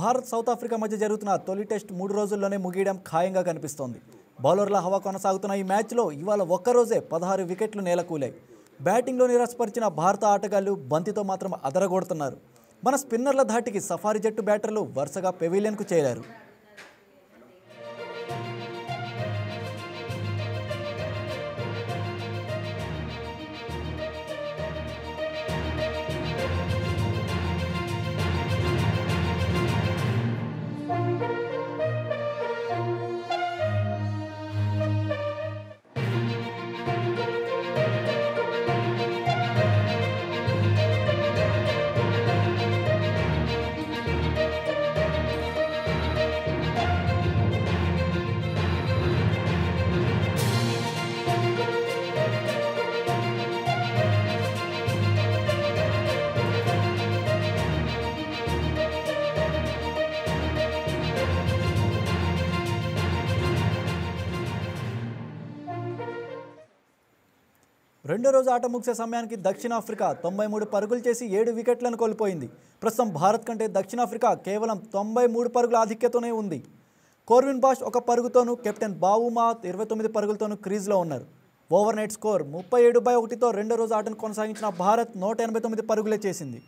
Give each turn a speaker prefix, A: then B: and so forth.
A: Bharat south Africa మధ్య జరుగుతున్న తొలి టెస్ట్ 3 రోజుల్లోనే ముగియడం ఖాయంగా కనిపిస్తోంది. బౌలర్ల హవా కొనసాగుతున్న ఈ మ్యాచ్లో ఇవాళ ఒక్కరోజే 16 వికెట్లు నేలకూలాయి. బ్యాటింగ్లో నిరాశపరిచిన భారత ఆటగాళ్లు బంతితో మాత్రం అదరగొడుతున్నారు. మన స్పిన్నర్ల ధాటికి సఫారీ జట్టు బ్యాటర్లు వరుసగా పెవిలియన్కు చేరారు. రెండో రోజు ఆట ముగిసే సమయానికి దక్షిణాఫ్రికా 93 పరుగులు చేసి 7 వికెట్లను కోల్పోయింది. ప్రస్తుతం భారత్ కంటే దక్షిణాఫ్రికా కేవలం 93 పరుగుల ఆధిక్యతోనే ఉంది. కోర్విన్ బాష్ 1 పరుగుతోనూ, కెప్టెన్ బావుమా 29 పరుగులతోనూ క్రీజ్లో ఉన్నారు. ఓవర్ నైట్ స్కోర్ 37/1తో రెండో రోజు ఆటను కొనసాగించిన భారత్ 189 పరుగులే చేసింది.